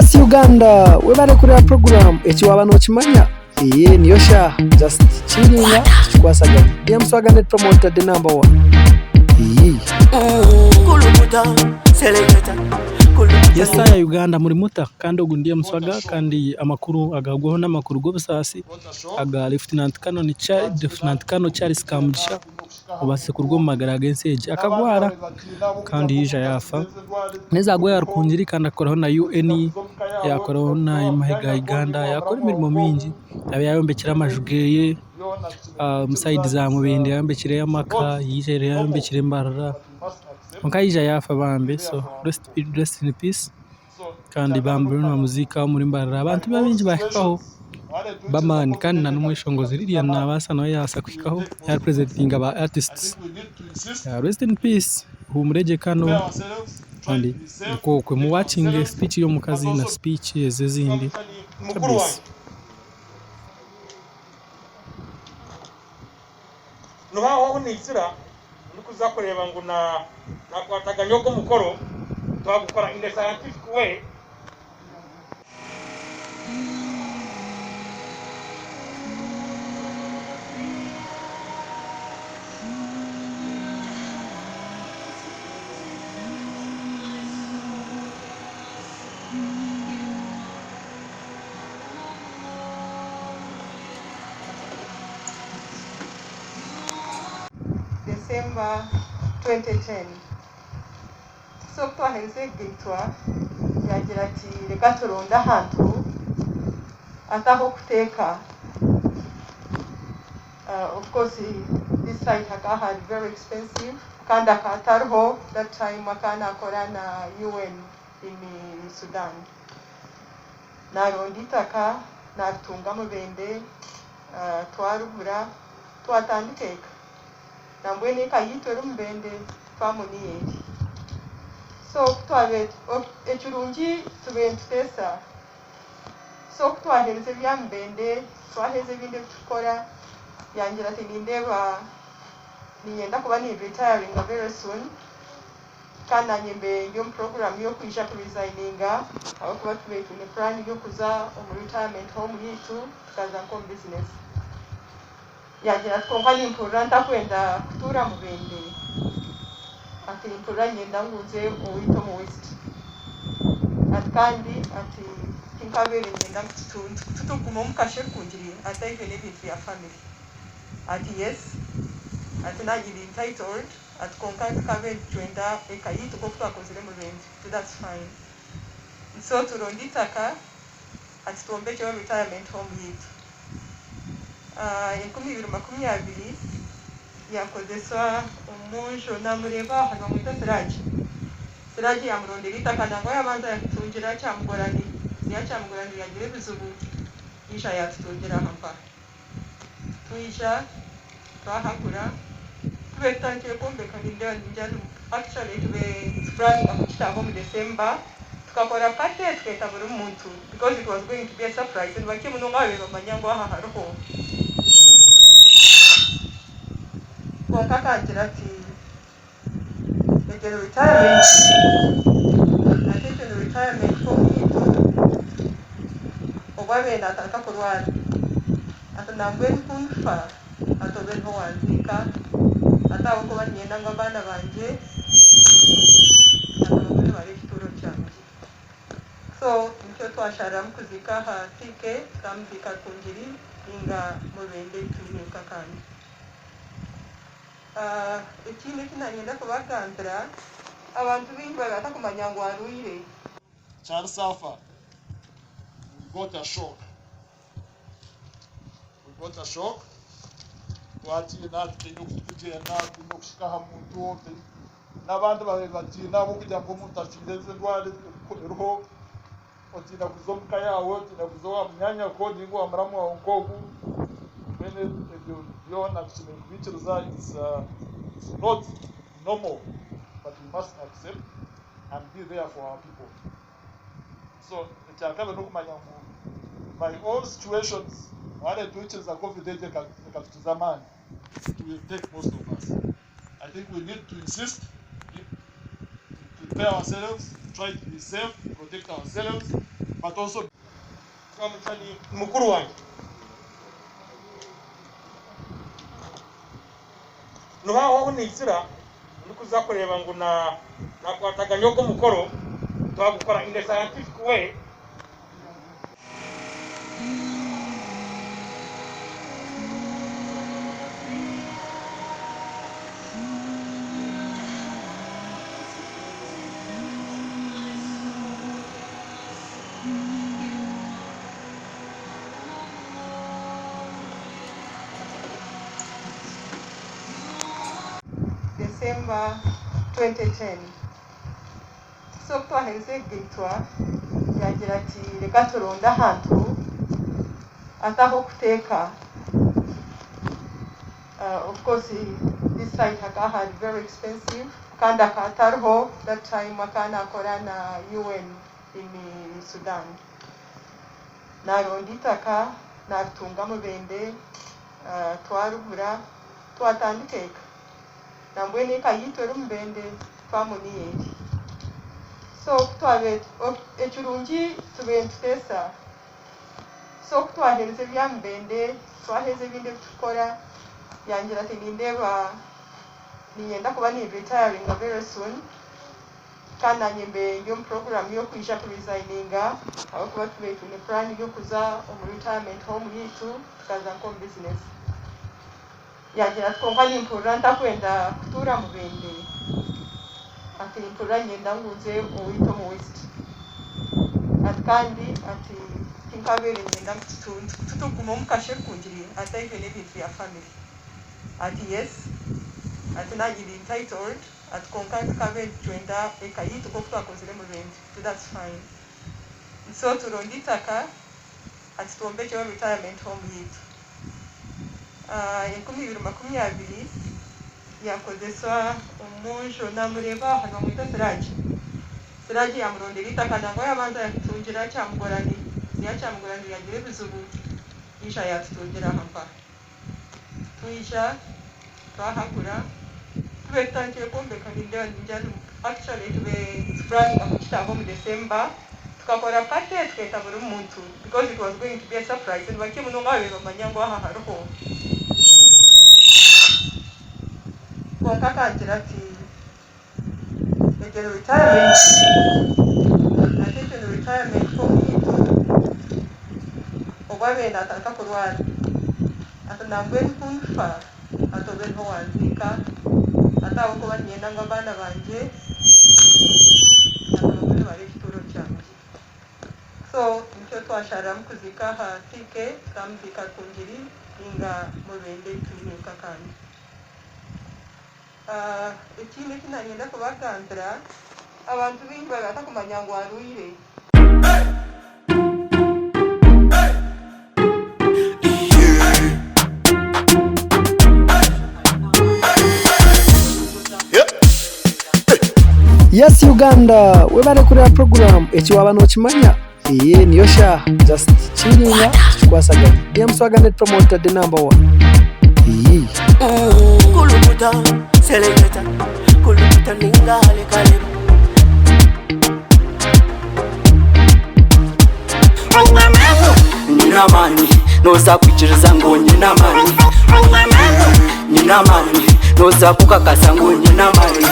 Yes Uganda, webale kureba program ekiwaba nokimanya niyo sha just chillinga tukwasaga DM Swaganet promoter the number one. Yes saya Uganda muri muta kandi ogundiye muswaga kandi amakuru agagwaho n'amakuru g'obusasi aga Lieutenant Colonel Charles Kamugisha ubase kurwo magara agenseje akagwara kandi yija yafa neza agwa yarukungiri kandi akoraho na UN yakoraho na Mahiga Uganda yakora imirimo mingi yayombekira amajugeye side za mubende yambekire y'amaka yije yambekire mbarara Mukayija yafa bambe so rest in peace kandi bambe no muzika muri mbarara abantu babinji bahikaho bamani kandi na numwishongozi ririya nabasa nawe yasa kwikaho ya representing aba artists rest in peace humurege kano kandi uko mu watching speech yo mukazi na speech ezezindi kabisa nuhaho unizira ndikuza kureba ngo nakwataganya ko mukoro twagukora in the scientific way. December 2010. So twahenze gitwa yagira ati reka turonda ahantu ataho kuteka. Of course this site had very expensive kandi akatarho that time akana akora na UN in Sudan. Naronditaka natunga mubende twarubura twatandikeka nambwene kayitora mbende twamuniyeri so twabe echurungi tubentesa so twahereze bya mbende twaheze binde tukora yangira ati nindeba niyenda kuba ni retiring very soon kana nyembe yo program yo kwisha ku resigninga aho kuba tubete ne plan yo kuza mu retirement home yitu tukaza ko business yagira twonka ni important kwenda kutura mu bende ati important ngenda nguze uwito mu west atkandi ati kinkabere ngenda tutuguma mukashe kungiri ati even if ya family ati yes ati nagira entitled ati konka kabe twenda ekayito ko twakozere mu bende so that's fine so turonditaka ati tuombe cyo retirement home yitu 2020 yakozeswa umunjo namureba hano mwita Siraji yamurondera itaka nango yabanza yatungira cyamugorani yagire bizubu isha yatutungira hampa tuisha twahakura tubetangiye kumbekana njyana actually tube planning akutabo mu December tukakora party tweta buri muntu because it was going to be a surprise and bakiye muno ngabe bamanyango aha haruho konkakangira ati egero retirement ati the retirement for me obabe nataka kurwara atanambwe kunfa atobelho wanzika ataho ko banyenda ngo abana banje atobele bari kituro cyane so nicyo twashara mukuzika hatike kamzika kungiri inga mubende tunika kandi ikindi kinanyenda kubagandra abantu bingwa batakumanya ngo aruire Charles Safa. We got a shock twati natwe kugenda no kushikaha muntu wote n'abandi bati nabo kujya ngo mutashireze ndware roho otina kuzomuka yawe otina kuzowa myanya ko ningo amaramu wa nkogu bene you na kubicuruza is not normal, but we must accept and be there for our people. So cyakabe no kumanya by all situations wale tuicheza confident kakatuzamani it will take most of us. I think we need to insist to prepare ourselves, try to be safe, protect ourselves, but also twamucani mukuru wanjye nuhaho nizira ndikuza kureba ngo nakwataga nyoko mukoro twagukora in the scientific way. December 2010. So twahenze gitwa yagira ati reka turonda ahantu ataho kuteka. Of course this site had very expensive kandi akatarho that time akana akora na UN in Sudan. Naronda itaka natunga mubende twarubura twatandikeka nambwe ni kayitora mbende twamuniyeri. So twabe echurungi tubentesa. So twahereze bya mbende twaheze binde tukora yangira ati nindeba niyenda kuba ni retiring very soon kana nyembe yo program yo kwisha ku resigninga aho kuba tubete ni plan yo kuza mu retirement home yitu tukaza ko business yagira twumva ni important kwenda kutura mu bende ati important nyenda nguze uwito mu west kandi ati kinkabere nyenda tutuguma mukashe kungiri ati even if ya family ati yes ati nagiri entitled ati konka kabe twenda ekayitu ko twakozere mu bende so that's fine. So turonditaka ati tuombe cyo retirement home yitu. 2020 yakozeswa umunjo namureba hano mwita Siraji yamurondera itaka ndango yabanza yatungira cyamugorani yagire bizubu isha yatutungira hampa tuisha twahakura tubetangiye kumbeka njyana actually tube sprang akitaho mu December tukakora party tweta buri muntu because it was going to be a surprise and bake muno ngabe bamanyango aha hariho konka kangira ati egero retirement ati retirement for me obabenda ataka kurwara atanambwe kunfa atobelho wanzika ataho ko banyenda ngo abana banje atabone bari kituro cyane. So nicyo twashara mukuzika hatike kamzika kungiri inga mubende tunuka kandi ikindi kinanyenda kubagandra abantu bingwa batakumanya ngo aruire Yes Uganda, webale kureba program ekiwaba nokimanya niyo sha just chillinga tukwasaga Mswaga promoter the number 1 kulubuta selector kulubuta ningale kale nina mani noza kwikiriza ngo nina mani nina mani noza kukakasa ngo nina mani